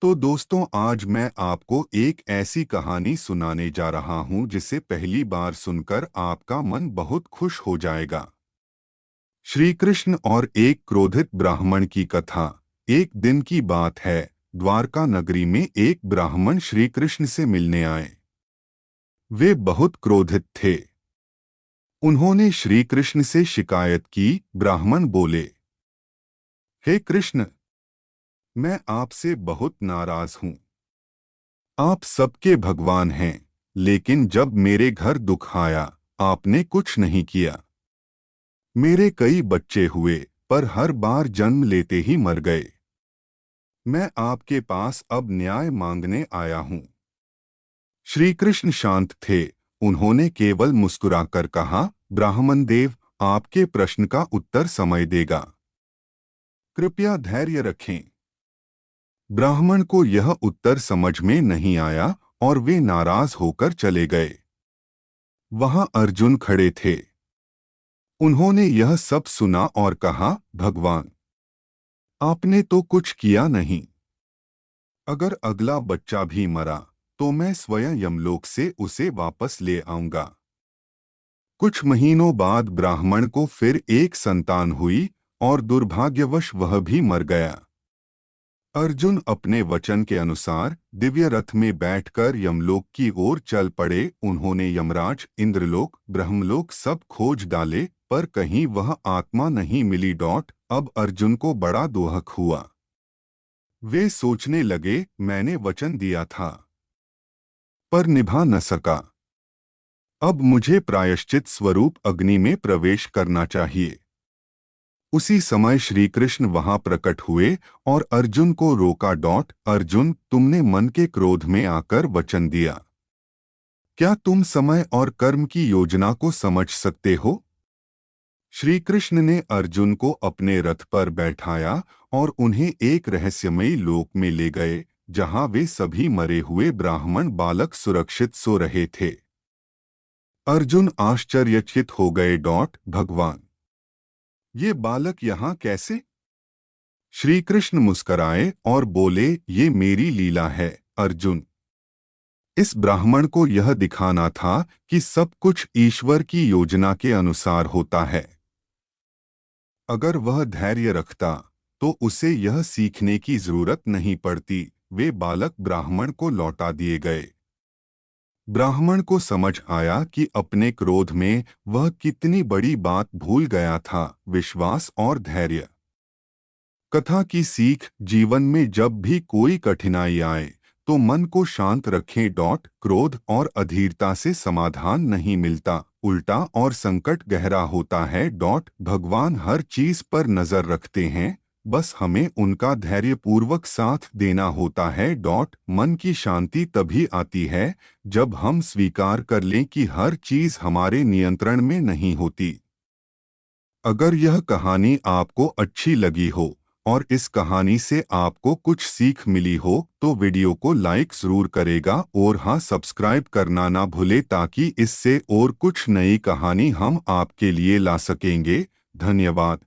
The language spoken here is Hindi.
तो दोस्तों, आज मैं आपको एक ऐसी कहानी सुनाने जा रहा हूं जिसे पहली बार सुनकर आपका मन बहुत खुश हो जाएगा। श्री कृष्ण और एक क्रोधित ब्राह्मण की कथा। एक दिन की बात है, द्वारका नगरी में एक ब्राह्मण श्री कृष्ण से मिलने आए। वे बहुत क्रोधित थे। उन्होंने श्री कृष्ण से शिकायत की। ब्राह्मण बोले, हे कृष्ण, मैं आपसे बहुत नाराज हूं। आप सबके भगवान हैं, लेकिन जब मेरे घर दुख आया, आपने कुछ नहीं किया। मेरे कई बच्चे हुए, पर हर बार जन्म लेते ही मर गए। मैं आपके पास अब न्याय मांगने आया हूं। श्री कृष्ण शांत थे। उन्होंने केवल मुस्कुराकर कहा, ब्राह्मण देव, आपके प्रश्न का उत्तर समय देगा। कृपया धैर्य रखें। ब्राह्मण को यह उत्तर समझ में नहीं आया और वे नाराज होकर चले गए। वहां अर्जुन खड़े थे। उन्होंने यह सब सुना और कहा, भगवान, आपने तो कुछ किया नहीं। अगर अगला बच्चा भी मरा, तो मैं स्वयं यमलोक से उसे वापस ले आऊंगा। कुछ महीनों बाद ब्राह्मण को फिर एक संतान हुई और दुर्भाग्यवश वह भी मर गया। अर्जुन अपने वचन के अनुसार दिव्य रथ में बैठकर यमलोक की ओर चल पड़े। उन्होंने यमराज, इंद्रलोक, ब्रह्मलोक सब खोज डाले, पर कहीं वह आत्मा नहीं मिली। अब अर्जुन को बड़ा दुख हुआ। वे सोचने लगे, मैंने वचन दिया था, पर निभा न सका। अब मुझे प्रायश्चित स्वरूप अग्नि में प्रवेश करना चाहिए। उसी समय श्री कृष्ण वहां प्रकट हुए और अर्जुन को रोका। अर्जुन, तुमने मन के क्रोध में आकर वचन दिया। क्या तुम समय और कर्म की योजना को समझ सकते हो? श्री कृष्ण ने अर्जुन को अपने रथ पर बैठाया और उन्हें एक रहस्यमयी लोक में ले गए, जहां वे सभी मरे हुए ब्राह्मण बालक सुरक्षित सो रहे थे। अर्जुन आश्चर्यचकित हो गए। भगवान, ये बालक यहाँ कैसे? श्री कृष्ण मुस्कराए और बोले, ये मेरी लीला है अर्जुन। इस ब्राह्मण को यह दिखाना था कि सब कुछ ईश्वर की योजना के अनुसार होता है। अगर वह धैर्य रखता, तो उसे यह सीखने की जरूरत नहीं पड़ती। वे बालक ब्राह्मण को लौटा दिए गए। ब्राह्मण को समझ आया कि अपने क्रोध में वह कितनी बड़ी बात भूल गया था, विश्वास और धैर्य। कथा की सीख, जीवन में जब भी कोई कठिनाई आए, तो मन को शांत रखें। क्रोध और अधीरता से समाधान नहीं मिलता, उल्टा और संकट गहरा होता है। भगवान हर चीज पर नजर रखते हैं, बस हमें उनका धैर्यपूर्वक साथ देना होता है। मन की शांति तभी आती है जब हम स्वीकार कर लें कि हर चीज हमारे नियंत्रण में नहीं होती। अगर यह कहानी आपको अच्छी लगी हो और इस कहानी से आपको कुछ सीख मिली हो, तो वीडियो को लाइक जरूर करेगा और हाँ, सब्सक्राइब करना ना भूले, ताकि इससे और कुछ नई कहानी हम आपके लिए ला सकेंगे। धन्यवाद।